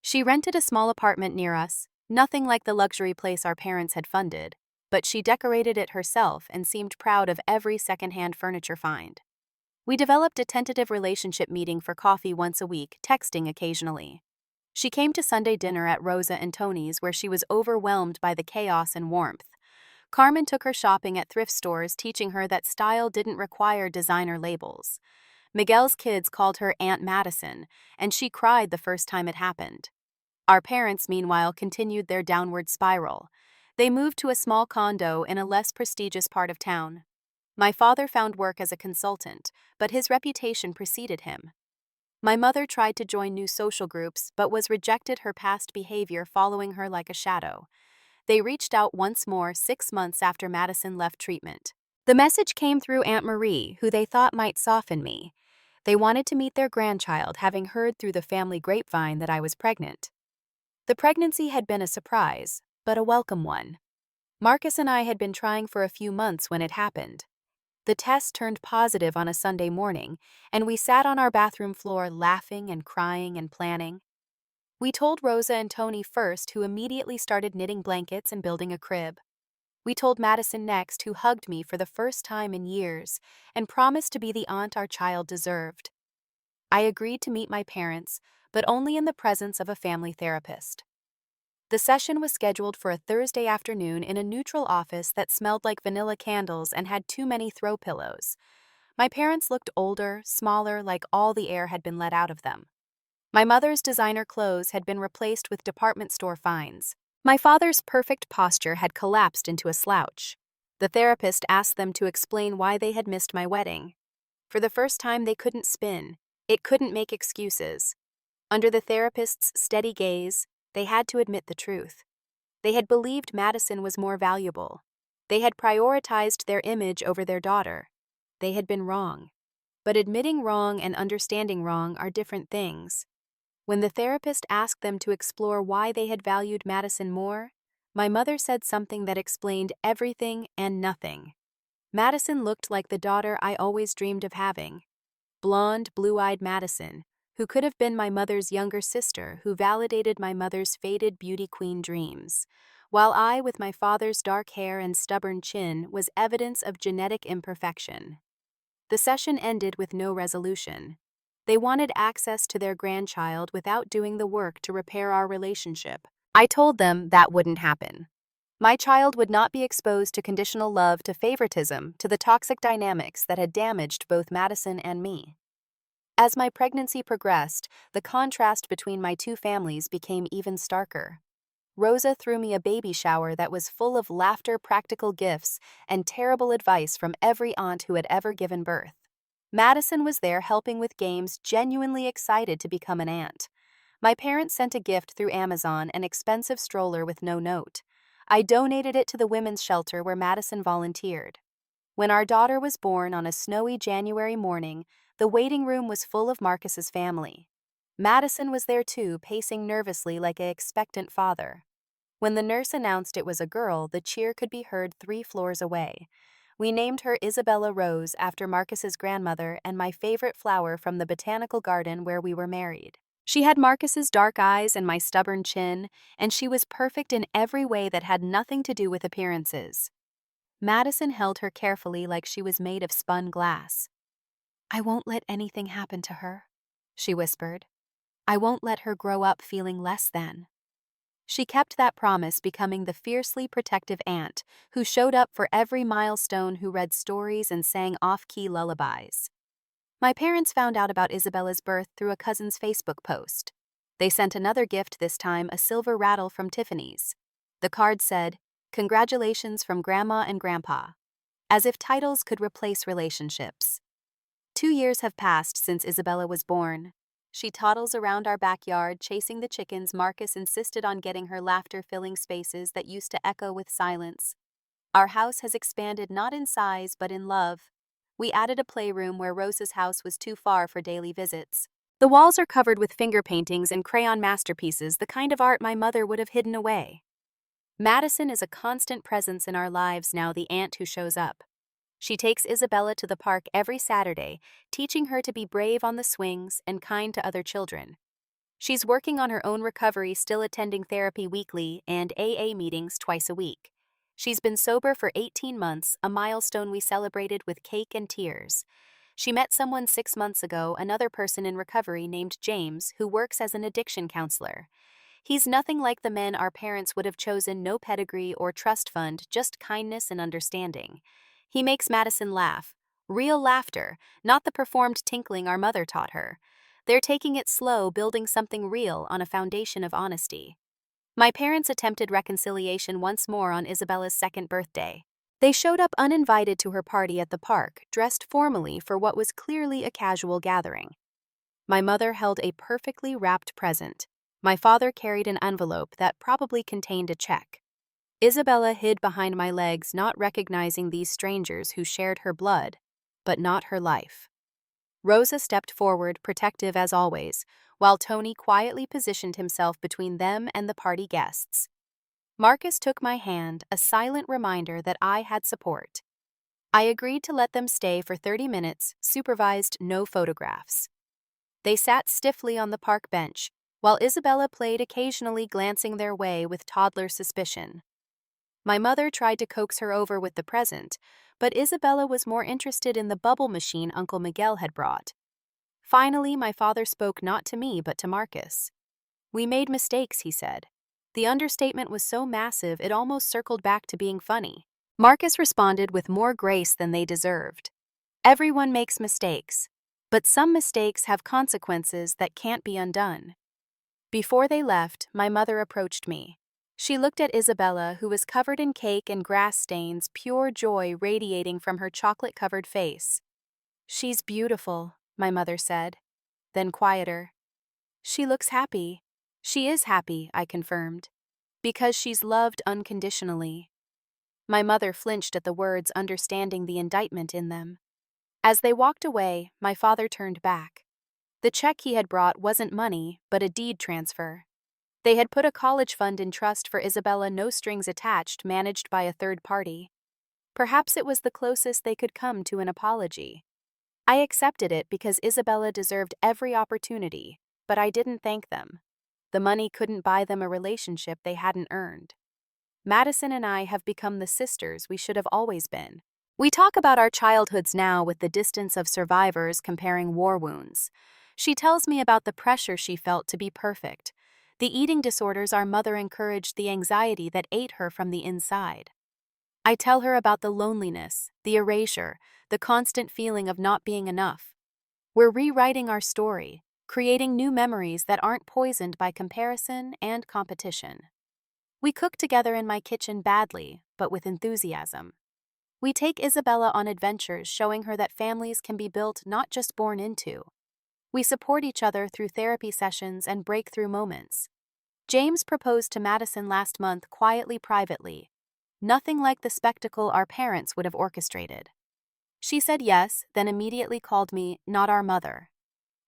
She rented a small apartment near us, nothing like the luxury place our parents had funded, but she decorated it herself and seemed proud of every secondhand furniture find. We developed a tentative relationship, meeting for coffee once a week, texting occasionally. She came to Sunday dinner at Rosa and Tony's, where she was overwhelmed by the chaos and warmth. Carmen took her shopping at thrift stores, teaching her that style didn't require designer labels. Miguel's kids called her Aunt Madison, and she cried the first time it happened. Our parents, meanwhile, continued their downward spiral. They moved to a small condo in a less prestigious part of town. My father found work as a consultant, but his reputation preceded him. My mother tried to join new social groups, but was rejected, her past behavior following her like a shadow. They reached out once more 6 months after Madison left treatment. The message came through Aunt Marie, who they thought might soften me. They wanted to meet their grandchild, having heard through the family grapevine that I was pregnant. The pregnancy had been a surprise, but a welcome one. Marcus and I had been trying for a few months when it happened. The test turned positive on a Sunday morning, and we sat on our bathroom floor laughing and crying and planning. We told Rosa and Tony first, who immediately started knitting blankets and building a crib. We told Madison next, who hugged me for the first time in years and promised to be the aunt our child deserved. I agreed to meet my parents, but only in the presence of a family therapist. The session was scheduled for a Thursday afternoon in a neutral office that smelled like vanilla candles and had too many throw pillows. My parents looked older, smaller, like all the air had been let out of them. My mother's designer clothes had been replaced with department store finds. My father's perfect posture had collapsed into a slouch. The therapist asked them to explain why they had missed my wedding. For the first time, they couldn't spin. It couldn't make excuses. Under the therapist's steady gaze, they had to admit the truth. They had believed Madison was more valuable. They had prioritized their image over their daughter. They had been wrong. But admitting wrong and understanding wrong are different things. When the therapist asked them to explore why they had valued Madison more, my mother said something that explained everything and nothing. Madison looked like the daughter I always dreamed of having. Blonde, blue-eyed Madison, who could have been my mother's younger sister who validated my mother's faded beauty queen dreams, while I, with my father's dark hair and stubborn chin, was evidence of genetic imperfection. The session ended with no resolution. They wanted access to their grandchild without doing the work to repair our relationship. I told them that wouldn't happen. My child would not be exposed to conditional love, to favoritism, to the toxic dynamics that had damaged both Madison and me. As my pregnancy progressed, the contrast between my two families became even starker. Rosa threw me a baby shower that was full of laughter, practical gifts, and terrible advice from every aunt who had ever given birth. Madison was there helping with games, genuinely excited to become an aunt. My parents sent a gift through Amazon, an expensive stroller with no note. I donated it to the women's shelter where Madison volunteered. When our daughter was born on a snowy January morning, the waiting room was full of Marcus's family. Madison was there too, pacing nervously like an expectant father. When the nurse announced it was a girl, the cheer could be heard 3 floors away. We named her Isabella Rose after Marcus's grandmother and my favorite flower from the botanical garden where we were married. She had Marcus's dark eyes and my stubborn chin, and she was perfect in every way that had nothing to do with appearances. Madison held her carefully like she was made of spun glass. "I won't let anything happen to her," she whispered. "I won't let her grow up feeling less than." She kept that promise, becoming the fiercely protective aunt who showed up for every milestone, who read stories and sang off-key lullabies. My parents found out about Isabella's birth through a cousin's Facebook post. They sent another gift, this time a silver rattle from Tiffany's. The card said, "Congratulations from Grandma and Grandpa," as if titles could replace relationships. 2 years have passed since Isabella was born. She toddles around our backyard, chasing the chickens Marcus insisted on getting her, laughter-filling spaces that used to echo with silence. Our house has expanded not in size but in love. We added a playroom where Rosa's house was too far for daily visits. The walls are covered with finger paintings and crayon masterpieces, the kind of art my mother would have hidden away. Madison is a constant presence in our lives now, the aunt who shows up. She takes Isabella to the park every Saturday, teaching her to be brave on the swings and kind to other children. She's working on her own recovery, still attending therapy weekly and AA meetings twice a week. She's been sober for 18 months, a milestone we celebrated with cake and tears. She met someone 6 months ago, another person in recovery named James, who works as an addiction counselor. He's nothing like the men our parents would have chosen, no pedigree or trust fund, just kindness and understanding. He makes Madison laugh. Real laughter, not the performed tinkling our mother taught her. They're taking it slow, building something real on a foundation of honesty. My parents attempted reconciliation once more on Isabella's 2nd birthday. They showed up uninvited to her party at the park, dressed formally for what was clearly a casual gathering. My mother held a perfectly wrapped present. My father carried an envelope that probably contained a check. Isabella hid behind my legs, not recognizing these strangers who shared her blood, but not her life. Rosa stepped forward, protective as always, while Tony quietly positioned himself between them and the party guests. Marcus took my hand, a silent reminder that I had support. I agreed to let them stay for 30 minutes, supervised, no photographs. They sat stiffly on the park bench, while Isabella played, occasionally glancing their way with toddler suspicion. My mother tried to coax her over with the present, but Isabella was more interested in the bubble machine Uncle Miguel had brought. Finally, my father spoke not to me but to Marcus. "We made mistakes," he said. The understatement was so massive it almost circled back to being funny. Marcus responded with more grace than they deserved. "Everyone makes mistakes, but some mistakes have consequences that can't be undone." Before they left, my mother approached me. She looked at Isabella, who was covered in cake and grass stains, pure joy radiating from her chocolate-covered face. "She's beautiful," my mother said. Then quieter, "She looks happy." "She is happy," I confirmed. "Because she's loved unconditionally." My mother flinched at the words, understanding the indictment in them. As they walked away, my father turned back. The check he had brought wasn't money, but a deed transfer. They had put a college fund in trust for Isabella, no strings attached, managed by a third party. Perhaps it was the closest they could come to an apology. I accepted it because Isabella deserved every opportunity, but I didn't thank them. The money couldn't buy them a relationship they hadn't earned. Madison and I have become the sisters we should have always been. We talk about our childhoods now with the distance of survivors comparing war wounds. She tells me about the pressure she felt to be perfect, the eating disorders our mother encouraged, the anxiety that ate her from the inside. I tell her about the loneliness, the erasure, the constant feeling of not being enough. We're rewriting our story, creating new memories that aren't poisoned by comparison and competition. We cook together in my kitchen badly, but with enthusiasm. We take Isabella on adventures, showing her that families can be built, not just born into. We support each other through therapy sessions and breakthrough moments. James proposed to Madison last month, quietly, privately. Nothing like the spectacle our parents would have orchestrated. She said yes, then immediately called me not our mother.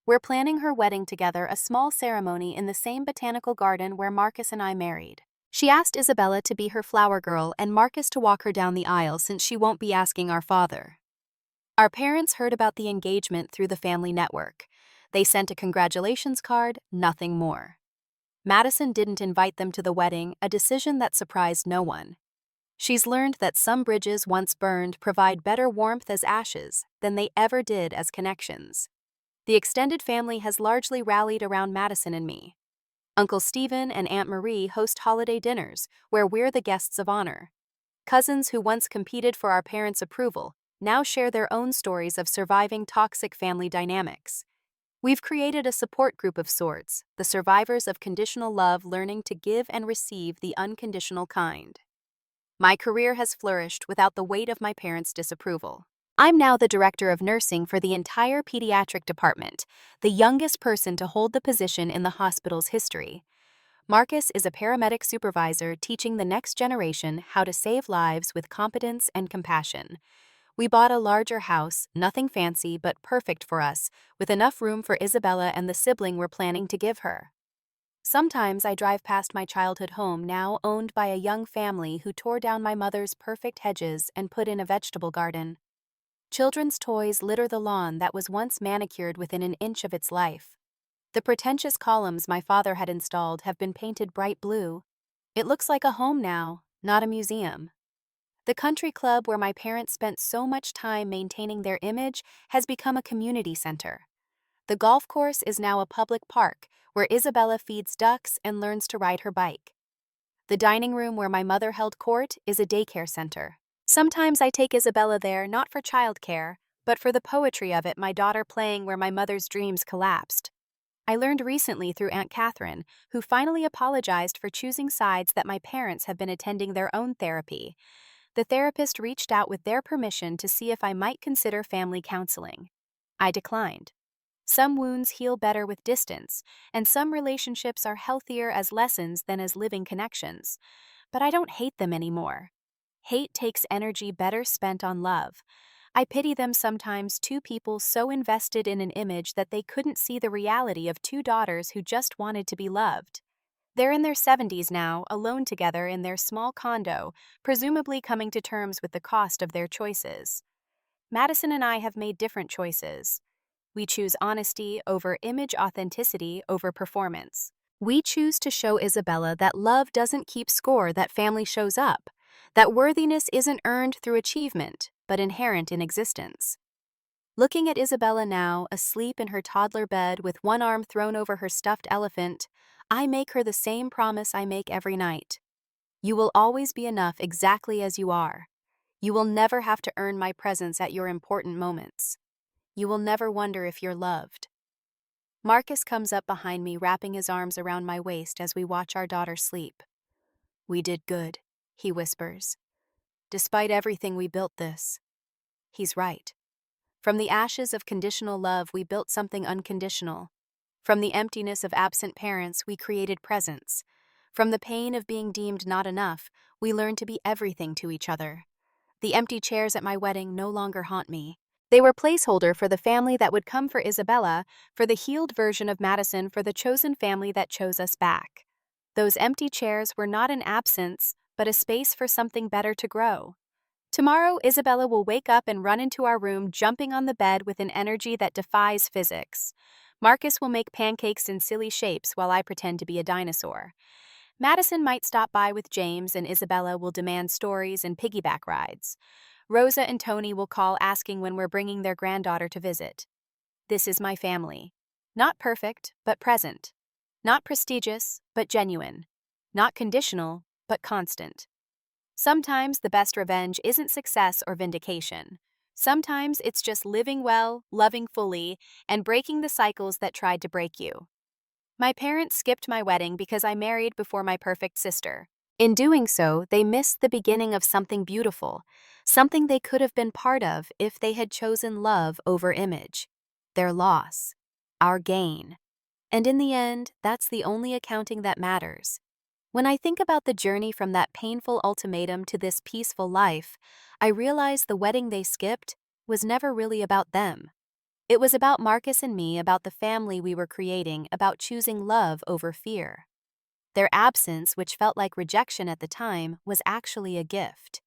We're planning her wedding together, a small ceremony in the same botanical garden where Marcus and I married. She asked Isabella to be her flower girl and Marcus to walk her down the aisle, since she won't be asking our father. Our parents heard about the engagement through the family network. They sent a congratulations card, nothing more. Madison didn't invite them to the wedding, a decision that surprised no one. She's learned that some bridges once burned provide better warmth as ashes than they ever did as connections. The extended family has largely rallied around Madison and me. Uncle Stephen and Aunt Marie host holiday dinners, where we're the guests of honor. Cousins who once competed for our parents' approval now share their own stories of surviving toxic family dynamics. We've created a support group of sorts, the survivors of conditional love, learning to give and receive the unconditional kind. My career has flourished without the weight of my parents' disapproval. I'm now the director of nursing for the entire pediatric department, the youngest person to hold the position in the hospital's history. Marcus is a paramedic supervisor, teaching the next generation how to save lives with competence and compassion. We bought a larger house, nothing fancy but perfect for us, with enough room for Isabella and the sibling we're planning to give her. Sometimes I drive past my childhood home, now owned by a young family who tore down my mother's perfect hedges and put in a vegetable garden. Children's toys litter the lawn that was once manicured within an inch of its life. The pretentious columns my father had installed have been painted bright blue. It looks like a home now, not a museum. The country club where my parents spent so much time maintaining their image has become a community center. The golf course is now a public park where Isabella feeds ducks and learns to ride her bike. The dining room where my mother held court is a daycare center. Sometimes I take Isabella there not for childcare, but for the poetry of it, my daughter playing where my mother's dreams collapsed. I learned recently through Aunt Catherine, who finally apologized for choosing sides, that my parents have been attending their own therapy. The therapist reached out with their permission to see if I might consider family counseling. I declined. Some wounds heal better with distance, and some relationships are healthier as lessons than as living connections. But I don't hate them anymore. Hate takes energy better spent on love. I pity them sometimes, two people so invested in an image that they couldn't see the reality of two daughters who just wanted to be loved. They're in their 70s now, alone together in their small condo, presumably coming to terms with the cost of their choices. Madison and I have made different choices. We choose honesty over image, authenticity over performance. We choose to show Isabella that love doesn't keep score, that family shows up, that worthiness isn't earned through achievement, but inherent in existence. Looking at Isabella now, asleep in her toddler bed with one arm thrown over her stuffed elephant, I make her the same promise I make every night. You will always be enough exactly as you are. You will never have to earn my presence at your important moments. You will never wonder if you're loved. Marcus comes up behind me, wrapping his arms around my waist as we watch our daughter sleep. "We did good," he whispers. "Despite everything, we built this." He's right. From the ashes of conditional love, we built something unconditional. From the emptiness of absent parents, we created presence. From the pain of being deemed not enough, we learned to be everything to each other. The empty chairs at my wedding no longer haunt me. They were placeholder for the family that would come for Isabella, for the healed version of Madison, for the chosen family that chose us back. Those empty chairs were not an absence, but a space for something better to grow. Tomorrow, Isabella will wake up and run into our room, jumping on the bed with an energy that defies physics. Marcus will make pancakes in silly shapes while I pretend to be a dinosaur. Madison might stop by with James, and Isabella will demand stories and piggyback rides. Rosa and Tony will call asking when we're bringing their granddaughter to visit. This is my family. Not perfect, but present. Not prestigious, but genuine. Not conditional, but constant. Sometimes the best revenge isn't success or vindication. Sometimes it's just living well, loving fully, and breaking the cycles that tried to break you. My parents skipped my wedding because I married before my perfect sister. In doing so, they missed the beginning of something beautiful, something they could have been part of if they had chosen love over image. Their loss, our gain. And in the end, that's the only accounting that matters. When I think about the journey from that painful ultimatum to this peaceful life, I realize the wedding they skipped was never really about them. It was about Marcus and me, about the family we were creating, about choosing love over fear. Their absence, which felt like rejection at the time, was actually a gift.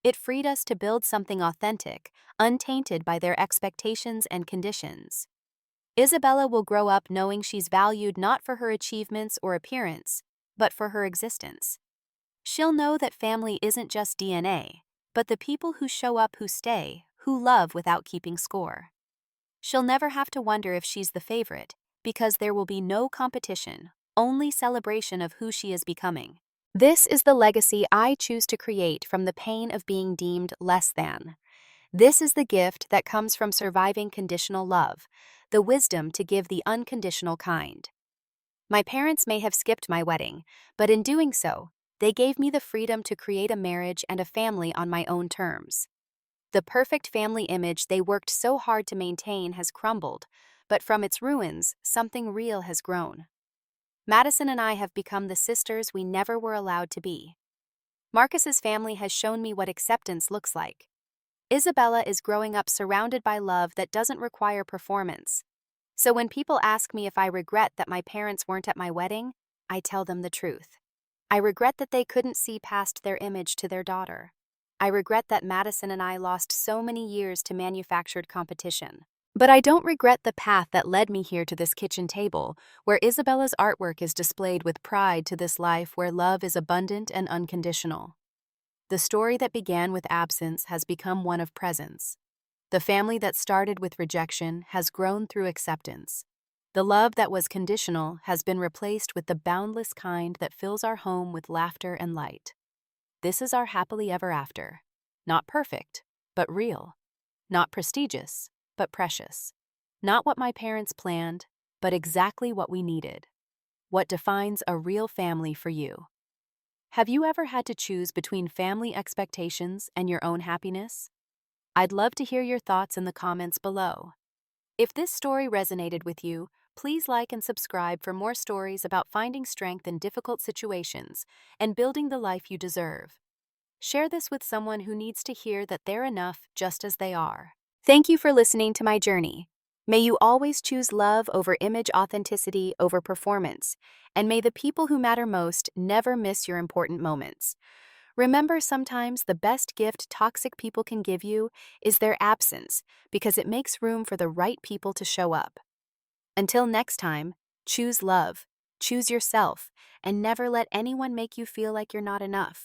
It freed us to build something authentic, untainted by their expectations and conditions. Isabella will grow up knowing she's valued not for her achievements or appearance, but for her existence. She'll know that family isn't just DNA, but the people who show up, who stay, who love without keeping score. She'll never have to wonder if she's the favorite, because there will be no competition, only celebration of who she is becoming. This is the legacy I choose to create from the pain of being deemed less than. This is the gift that comes from surviving conditional love, the wisdom to give the unconditional kind. My parents may have skipped my wedding, but in doing so, they gave me the freedom to create a marriage and a family on my own terms. The perfect family image they worked so hard to maintain has crumbled, but from its ruins, something real has grown. Madison and I have become the sisters we never were allowed to be. Marcus's family has shown me what acceptance looks like. Isabella is growing up surrounded by love that doesn't require performance. So when people ask me if I regret that my parents weren't at my wedding, I tell them the truth. I regret that they couldn't see past their image to their daughter. I regret that Madison and I lost so many years to manufactured competition. But I don't regret the path that led me here to this kitchen table, where Isabella's artwork is displayed with pride, to this life where love is abundant and unconditional. The story that began with absence has become one of presence. The family that started with rejection has grown through acceptance. The love that was conditional has been replaced with the boundless kind that fills our home with laughter and light. This is our happily ever after. Not perfect, but real. Not prestigious, but precious. Not what my parents planned, but exactly what we needed. What defines a real family for you? Have you ever had to choose between family expectations and your own happiness? I'd love to hear your thoughts in the comments below. If this story resonated with you, please like and subscribe for more stories about finding strength in difficult situations and building the life you deserve. Share this with someone who needs to hear that they're enough just as they are. Thank you for listening to my journey. May you always choose love over image, authenticity over performance, and may the people who matter most never miss your important moments. Remember, sometimes the best gift toxic people can give you is their absence, because it makes room for the right people to show up. Until next time, choose love, choose yourself, and never let anyone make you feel like you're not enough.